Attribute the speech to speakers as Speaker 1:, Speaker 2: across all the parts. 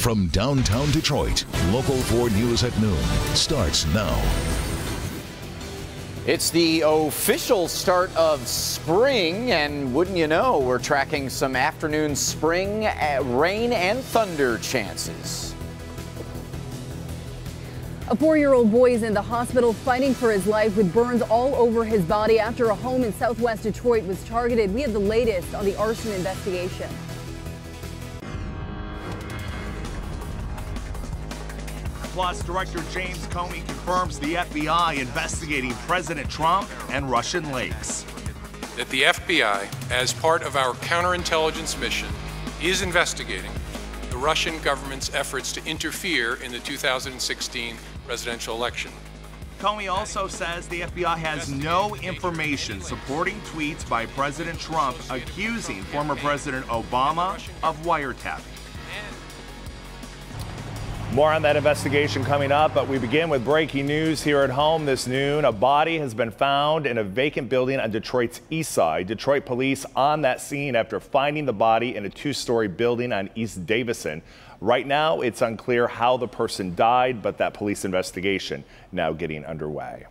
Speaker 1: From downtown Detroit, Local 4 News at noon starts now.
Speaker 2: It's the official start of spring, and wouldn't you know, we're tracking some afternoon spring rain and thunder chances.
Speaker 3: A 4-year-old boy is in the hospital fighting for his life with burns all over his body after a home in southwest Detroit was targeted. We have the latest on the arson investigation.
Speaker 4: Plus, Director James Comey confirms the FBI investigating President Trump and Russian leaks.
Speaker 5: That the FBI, as part of our counterintelligence mission, is investigating the Russian government's efforts to interfere in the 2016 presidential election.
Speaker 4: Comey also says the FBI has no information supporting tweets by President Trump accusing former President Obama of wiretapping. More on that investigation coming up, but we begin with breaking news here at home this noon. A body has been found in a vacant building on Detroit's east side. Detroit police on that scene after finding the body in a 2-story building on East Davison. Right now, it's unclear how the person died, but that police investigation now getting underway.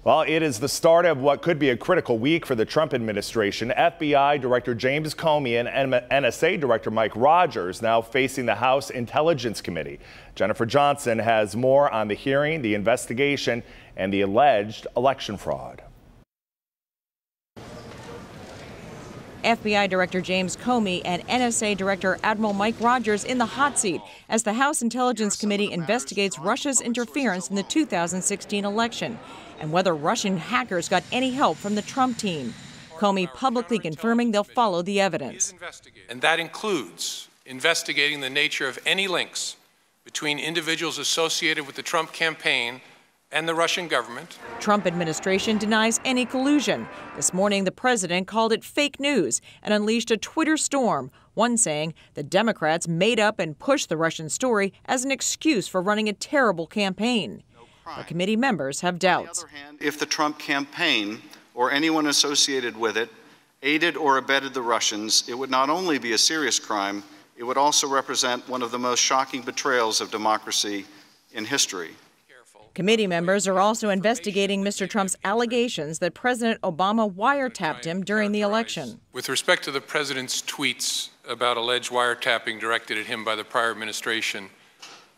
Speaker 4: Well, it is the start of what could be a critical week for the Trump administration. FBI Director James Comey and NSA Director Mike Rogers now facing the House Intelligence Committee. Jennifer Johnson has more on the hearing, the investigation, and the alleged election fraud.
Speaker 6: FBI Director James Comey and NSA Director Admiral Mike Rogers in the hot seat as the House Intelligence Committee investigates Russia's interference in the 2016 election and whether Russian hackers got any help from the Trump team. Comey publicly confirming they'll follow the evidence.
Speaker 5: And that includes investigating the nature of any links between individuals associated with the Trump campaign and the Russian government.
Speaker 6: Trump administration denies any collusion. This morning, the president called it fake news and unleashed a Twitter storm, one saying the Democrats made up and pushed the Russian story as an excuse for running a terrible campaign. The committee members have doubts.
Speaker 7: On the other hand, if the Trump campaign or anyone associated with it aided or abetted the Russians, it would not only be a serious crime, it would also represent one of the most shocking betrayals of democracy in history.
Speaker 6: Committee members are also investigating Mr. Trump's allegations that President Obama wiretapped him during the election.
Speaker 5: With respect to the president's tweets about alleged wiretapping directed at him by the prior administration,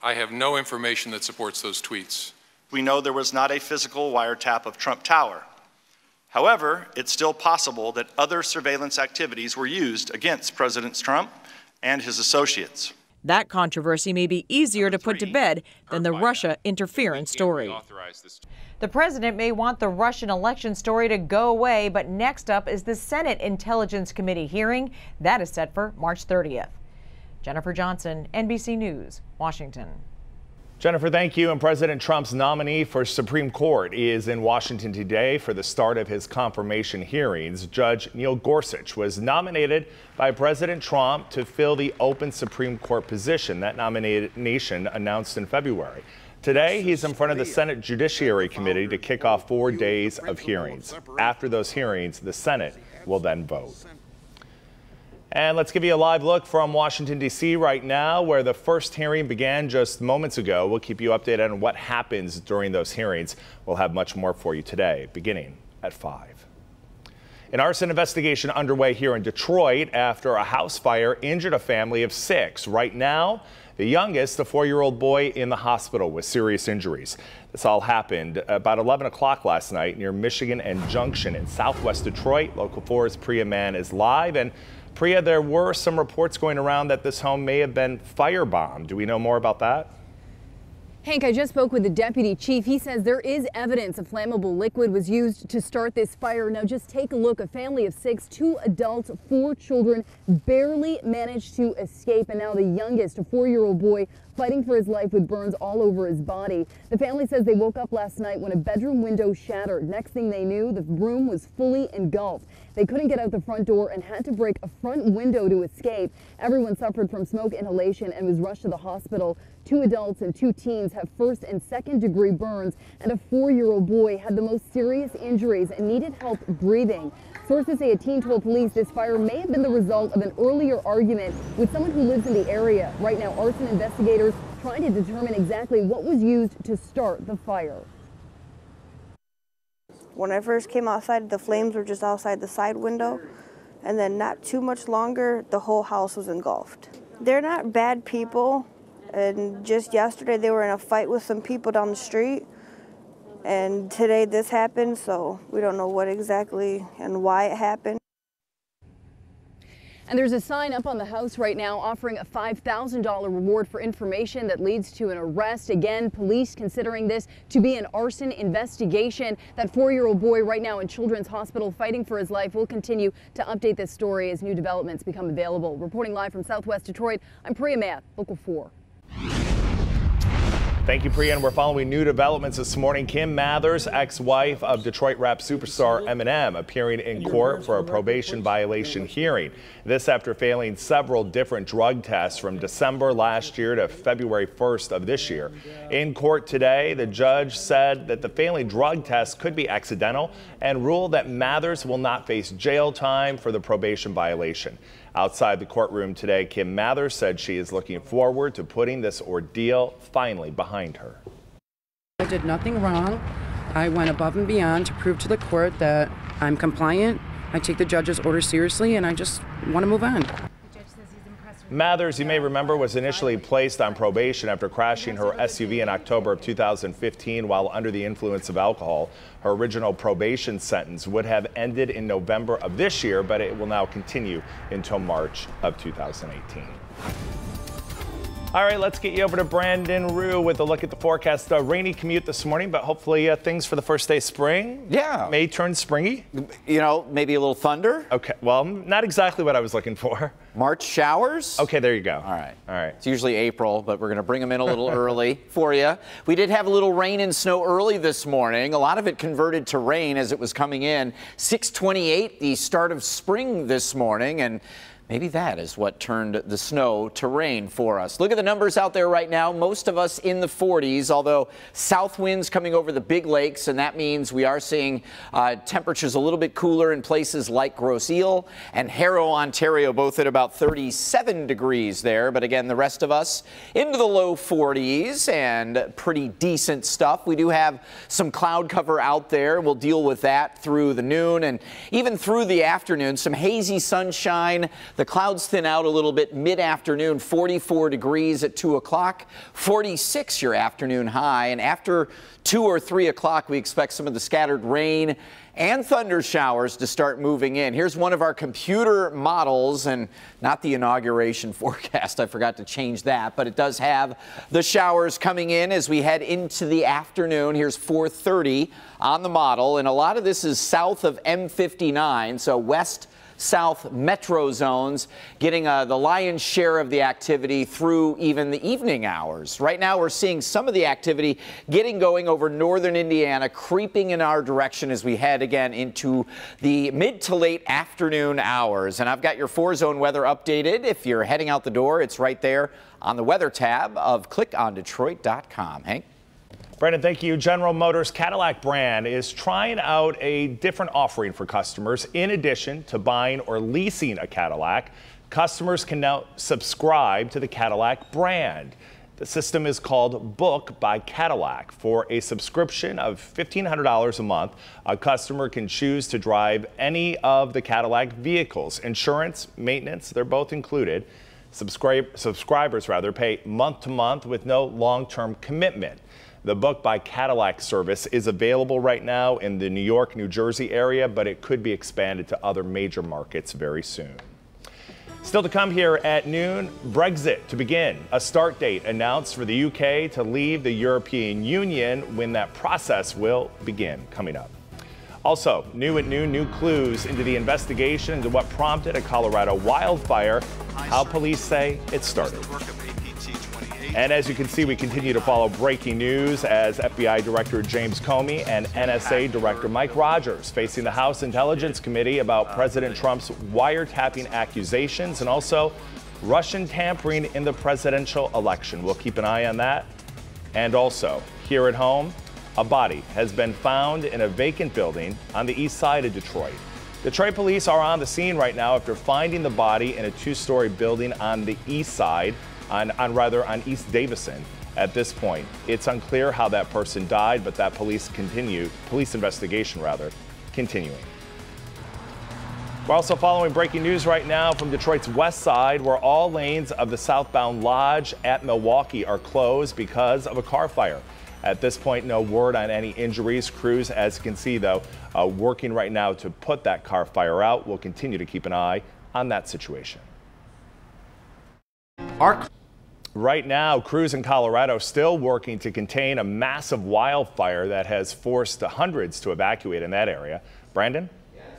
Speaker 5: I have no information that supports those tweets.
Speaker 8: We know there was not a physical wiretap of Trump Tower. However, it's still possible that other surveillance activities were used against President Trump and his associates.
Speaker 6: That controversy may be easier to put to bed than the Russia interference story. The president may want the Russian election story to go away, but next up is the Senate Intelligence Committee hearing. That is set for March 30th. Jennifer Johnson, NBC News, Washington.
Speaker 4: Jennifer, thank you. And President Trump's nominee for Supreme Court is in Washington today for the start of his confirmation hearings. Judge Neil Gorsuch was nominated by President Trump to fill the open Supreme Court position. That nomination announced in February. Today, he's in front of the Senate Judiciary Committee to kick off 4 days of hearings. After those hearings, the Senate will then vote. And let's give you a live look from Washington, D.C. right now, where the first hearing began just moments ago. We'll keep you updated on what happens during those hearings. We'll have much more for you today, beginning at 5. An arson investigation underway here in Detroit after a house fire injured a family of 6. Right now, the youngest, a 4-year-old boy, in the hospital with serious injuries. This all happened about 11 o'clock last night near Michigan and Junction in southwest Detroit. Local 4's Priya Mann is live. And Priya, there were some reports going around that this home may have been firebombed. Do we know more about that?
Speaker 3: Hank, I just spoke with the deputy chief. He says there is evidence a flammable liquid was used to start this fire. Now just take a look. A family of 6, 2 adults, 4 children barely managed to escape. And now the youngest, a 4-year-old boy, fighting for his life with burns all over his body. The family says they woke up last night when a bedroom window shattered. Next thing they knew, the room was fully engulfed. They couldn't get out the front door and had to break a front window to escape. Everyone suffered from smoke inhalation and was rushed to the hospital. 2 adults and 2 teens have first and second degree burns, and a 4-year-old boy had the most serious injuries and needed help breathing. Sources say a teen told police this fire may have been the result of an earlier argument with someone who lives in the area. Right now, arson investigators trying to determine exactly what was used to start the fire.
Speaker 9: When I first came outside, the flames were just outside the side window, and then not too much longer, the whole house was engulfed. They're not bad people, and just yesterday they were in a fight with some people down the street, and today this happened, so we don't know what exactly and why it happened.
Speaker 3: And there's a sign up on the house right now offering a $5,000 reward for information that leads to an arrest. Again, police considering this to be an arson investigation. That 4-year-old boy right now in Children's Hospital fighting for his life. We'll continue to update this story as new developments become available. Reporting live from Southwest Detroit, I'm Priya Math, Local 4.
Speaker 4: Thank you, Priya. And we're following new developments this morning. Kim Mathers, ex-wife of Detroit rap superstar Eminem, appearing in court for a probation violation hearing. This after failing several different drug tests from December last year to February 1st of this year. In court today, the judge said that the failing drug test could be accidental and ruled that Mathers will not face jail time for the probation violation. Outside the courtroom today, Kim Mathers said she is looking forward to putting this ordeal finally behind her.
Speaker 10: I did nothing wrong. I went above and beyond to prove to the court that I'm compliant. I take the judge's order seriously, and I just want to move on.
Speaker 4: Mathers, you may remember, was initially placed on probation after crashing her SUV in October of 2015 while under the influence of alcohol. Her original probation sentence would have ended in November of this year, but it will now continue until March of 2018. All right, let's get you over to Brandon Rue with a look at the forecast. A rainy commute this morning, but hopefully things for the first day of spring.
Speaker 2: Yeah.
Speaker 4: May turn springy.
Speaker 2: You know, maybe a little thunder.
Speaker 4: Okay, well, not exactly what I was looking for.
Speaker 2: March showers.
Speaker 4: Okay, there you go.
Speaker 2: All right.
Speaker 4: All right.
Speaker 2: It's usually April, but we're going to bring them in a little early for you. We did have a little rain and snow early this morning. A lot of it converted to rain as it was coming in. 6:28, the start of spring this morning, and maybe that is what turned the snow to rain for us. Look at the numbers out there right now. Most of us in the 40s, although south winds coming over the big lakes, and that means we are seeing temperatures a little bit cooler in places like Grosse Ile and Harrow, Ontario, both at about 37 degrees there. But again, the rest of us into the low 40s and pretty decent stuff. We do have some cloud cover out there. We'll deal with that through the noon and even through the afternoon. Some hazy sunshine. The clouds thin out a little bit mid-afternoon, 44 degrees at 2 o'clock, 46 your afternoon high. And after 2 or 3 o'clock, we expect some of the scattered rain and thunder showers to start moving in. Here's one of our computer models, and not the inauguration forecast. I forgot to change that, but it does have the showers coming in as we head into the afternoon. Here's 4:30 on the model, and a lot of this is south of M59, so west south metro zones, getting the lion's share of the activity through even the evening hours. Right now we're seeing some of the activity getting going over northern Indiana, creeping in our direction as we head again into the mid to late afternoon hours. And I've got your 4-zone weather updated. If you're heading out the door, it's right there on the weather tab of clickondetroit.com. Hank?
Speaker 4: Brandon, thank you. General Motors Cadillac brand is trying out a different offering for customers. In addition to buying or leasing a Cadillac, customers can now subscribe to the Cadillac brand. The system is called Book by Cadillac. For a subscription of $1,500 a month, a customer can choose to drive any of the Cadillac vehicles. Insurance, maintenance, they're both included. Subscribers pay month to month with no long-term commitment. The Book by Cadillac service is available right now in the New York, New Jersey area, but it could be expanded to other major markets very soon. Still to come here at noon, Brexit to begin. A start date announced for the UK to leave the European Union, when that process will begin, coming up. Also, new at noon, new clues into the investigation into what prompted a Colorado wildfire, how police say it started. And as you can see, we continue to follow breaking news as FBI Director James Comey and NSA Director Mike Rogers facing the House Intelligence Committee about President Trump's wiretapping accusations and also Russian tampering in the presidential election. We'll keep an eye on that. And also, here at home, a body has been found in a vacant building on the east side of Detroit. Detroit police are on the scene right now after finding the body in a two-story building on the east side, on East Davison. At this point, it's unclear how that person died, but that police investigation continuing. We're also following breaking news right now from Detroit's west side, where all lanes of the southbound lodge at Milwaukee are closed because of a car fire. At this point, no word on any injuries. Crews, as you can see, though, working right now to put that car fire out. We'll continue to keep an eye on that situation. Right now, crews in Colorado still working to contain a massive wildfire that has forced hundreds to evacuate in that area. Brandon?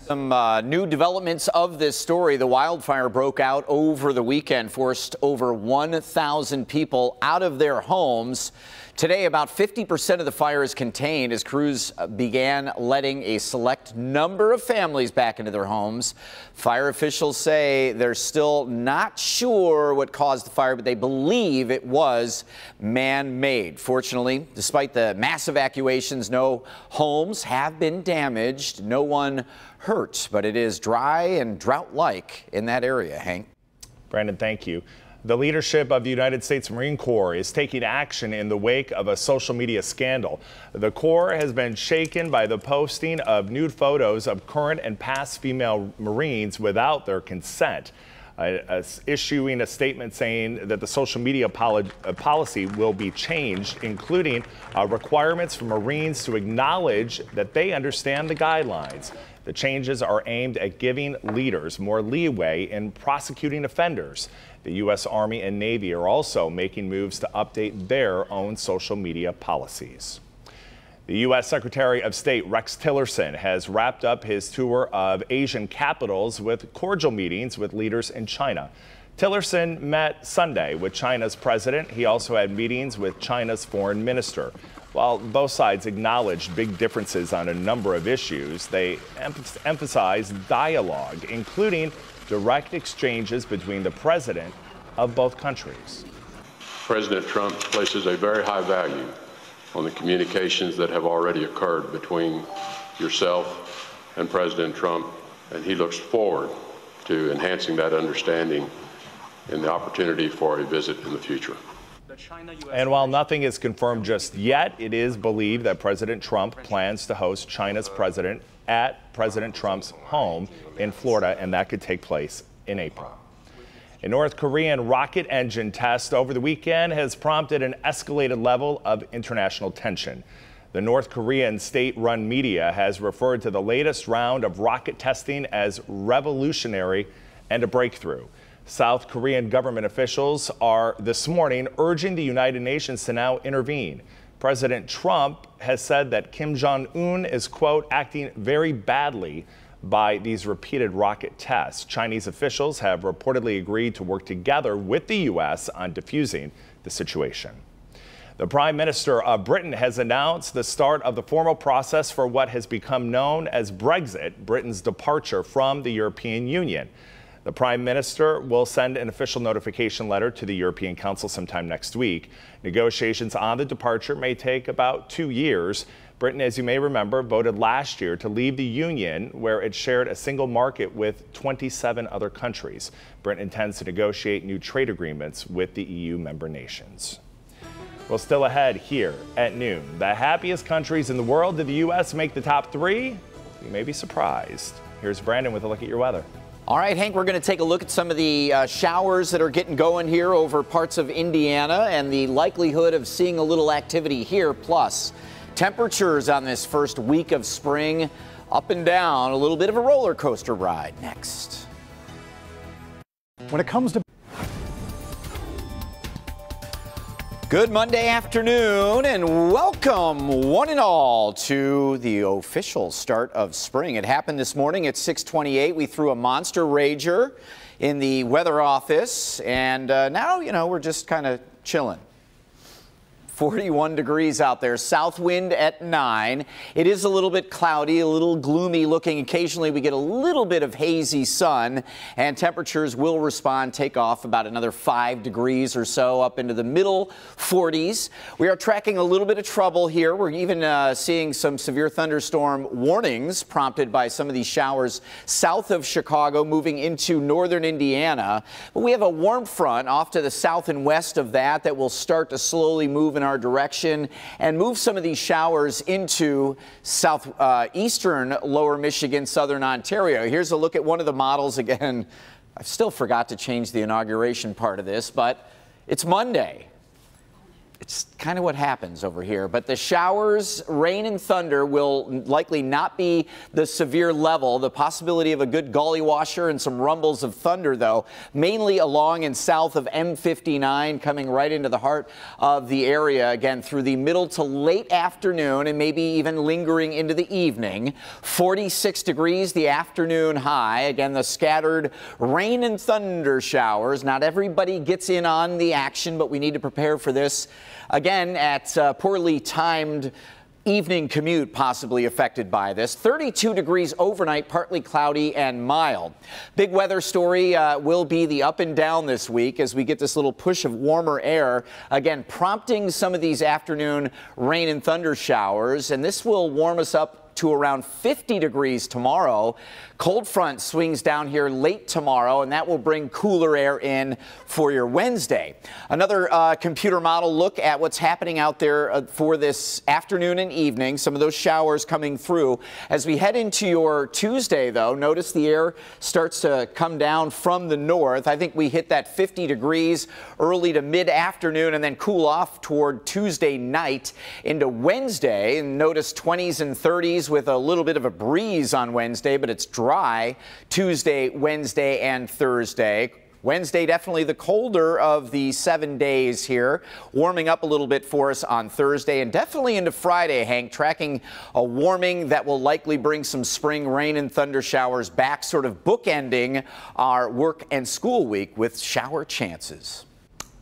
Speaker 2: Some new developments of this story. The wildfire broke out over the weekend, forced over 1,000 people out of their homes. Today, about 50% of the fire is contained as crews began letting a select number of families back into their homes. Fire officials say they're still not sure what caused the fire, but they believe it was man-made. Fortunately, despite the mass evacuations, no homes have been damaged, no one hurt, but it is dry and drought-like in that area. Hank?
Speaker 4: Brandon, thank you. The leadership of the United States Marine Corps is taking action in the wake of a social media scandal. The Corps has been shaken by the posting of nude photos of current and past female Marines without their consent, issuing a statement saying that the social media policy will be changed, including requirements for Marines to acknowledge that they understand the guidelines. The changes are aimed at giving leaders more leeway in prosecuting offenders. The U.S. Army and Navy are also making moves to update their own social media policies. The U.S. Secretary of State Rex Tillerson has wrapped up his tour of Asian capitals with cordial meetings with leaders in China. Tillerson met Sunday with China's president. He also had meetings with China's foreign minister. While both sides acknowledged big differences on a number of issues, they emphasized dialogue, including direct exchanges between the president of both countries.
Speaker 11: President Trump places a very high value on the communications that have already occurred between yourself and President Trump, and he looks forward to enhancing that understanding and the opportunity for a visit in the future.
Speaker 4: And while nothing is confirmed just yet, it is believed that President Trump plans to host China's president at President Trump's home in Florida, and that could take place in April. A North Korean rocket engine test over the weekend has prompted an escalated level of international tension. The North Korean state-run media has referred to the latest round of rocket testing as revolutionary and a breakthrough. South Korean government officials are this morning urging the United Nations to now intervene. President Trump has said that Kim Jong-un is, quote, acting very badly by these repeated rocket tests. Chinese officials have reportedly agreed to work together with the U.S. on diffusing the situation. The Prime Minister of Britain has announced the start of the formal process for what has become known as Brexit, Britain's departure from the European Union. The Prime Minister will send an official notification letter to the European Council sometime next week. Negotiations on the departure may take about 2 years. Britain, as you may remember, voted last year to leave the Union, where it shared a single market with 27 other countries. Britain intends to negotiate new trade agreements with the EU member nations. Well, still ahead here at noon. The happiest countries in the world. Did the U.S. make the top 3? You may be surprised. Here's Brandon with a look at your weather.
Speaker 2: All right, Hank, we're going to take a look at some of the showers that are getting going here over parts of Indiana and the likelihood of seeing a little activity here. Plus, temperatures on this first week of spring up and down, a little bit of a roller coaster ride next.
Speaker 12: When it comes to
Speaker 2: Good Monday afternoon and welcome one and all to the official start of spring. It happened this morning at 6:28. We threw a monster rager in the weather office and now, you know, we're just kind of chilling. 41 degrees out there. South wind at 9. It is a little bit cloudy, a little gloomy looking. Occasionally we get a little bit of hazy sun, and temperatures will respond, take off about another 5 degrees or so up into the middle 40s. We are tracking a little bit of trouble here. We're even seeing some severe thunderstorm warnings prompted by some of these showers south of Chicago moving into northern Indiana. But we have a warm front off to the south and west of that will start to slowly move in our direction and move some of these showers into southeastern lower Michigan, southern Ontario. Here's a look at one of the models again. I still forgot to change the inauguration part of this, but it's Monday. It's kind of what happens over here. But the showers, rain and thunder will likely not be the severe level. The possibility of a good gully washer and some rumbles of thunder, though, mainly along and south of M59, coming right into the heart of the area, again, through the middle to late afternoon and maybe even lingering into the evening. 46 degrees, the afternoon high. Again, the scattered rain and thunder showers. Not everybody gets in on the action, but we need to prepare for this. Again, at poorly timed evening commute possibly affected by this. 32 degrees overnight, partly cloudy and mild. Big weather story will be the up and down this week as we get this little push of warmer air, again, prompting some of these afternoon rain and thunder showers. And this will warm us up to around 50 degrees tomorrow. Cold front swings down here late tomorrow, and that will bring cooler air in for your Wednesday. Another computer model look at what's happening out there for this afternoon and evening. Some of those showers coming through. As we head into your Tuesday, though, notice the air starts to come down from the north. I think we hit that 50 degrees early to mid-afternoon and then cool off toward Tuesday night into Wednesday. And notice 20s and 30s with a little bit of a breeze on Wednesday, but it's dry Tuesday, Wednesday, and Thursday. Wednesday, definitely the colder of the 7 days here, warming up a little bit for us on Thursday and definitely into Friday, Hank, tracking a warming that will likely bring some spring rain and thunder showers back, sort of bookending our work and school week with shower chances.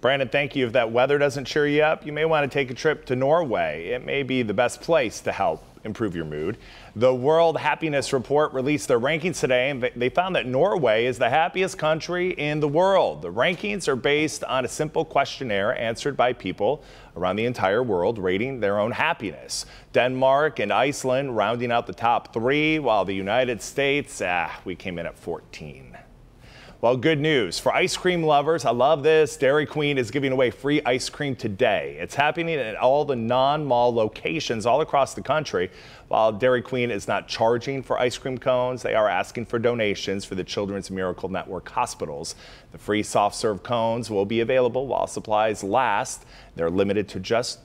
Speaker 4: Brandon, thank you. If that weather doesn't cheer you up, you may want to take a trip to Norway. It may be the best place to help improve your mood. The World Happiness Report released their rankings today, and they found that Norway is the happiest country in the world. The rankings are based on a simple questionnaire answered by people around the entire world, rating their own happiness. Denmark and Iceland rounding out the top 3, while the United States, we came in at 14. Well, good news for ice cream lovers. I love this. Dairy Queen is giving away free ice cream today. It's happening at all the non-mall locations all across the country. While Dairy Queen is not charging for ice cream cones, they are asking for donations for the Children's Miracle Network hospitals. The free soft serve cones will be available while supplies last. They're limited to just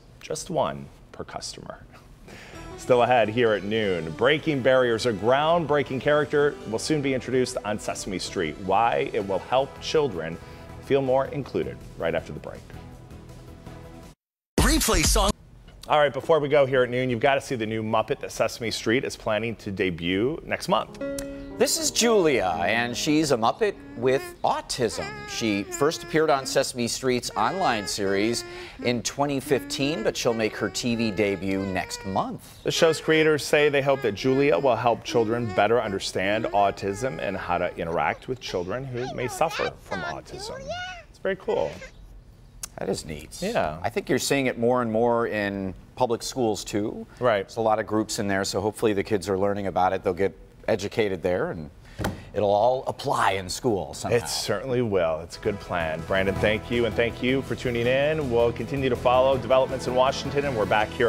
Speaker 4: one per customer. Still ahead here at noon, Breaking Barriers, a groundbreaking character will soon be introduced on Sesame Street. Why it will help children feel more included right after the break.
Speaker 13: Replay song.
Speaker 4: All right, before we go here at noon, you've got to see the new Muppet that Sesame Street is planning to debut next month.
Speaker 2: This is Julia, and she's a Muppet with autism. She first appeared on Sesame Street's online series in 2015, but she'll make her TV debut next month.
Speaker 4: The show's creators say they hope that Julia will help children better understand autism and how to interact with children who may suffer from autism. It's very cool.
Speaker 2: That is neat.
Speaker 4: Yeah.
Speaker 2: I think you're seeing it more and more in public schools, too.
Speaker 4: Right.
Speaker 2: There's a lot of groups in there, so hopefully the kids are learning about it. They'll get educated there, and it'll all apply in school somehow.
Speaker 4: It certainly will. It's a good plan. Brandon, thank you, and thank you for tuning in. We'll continue to follow developments in Washington, and we're back here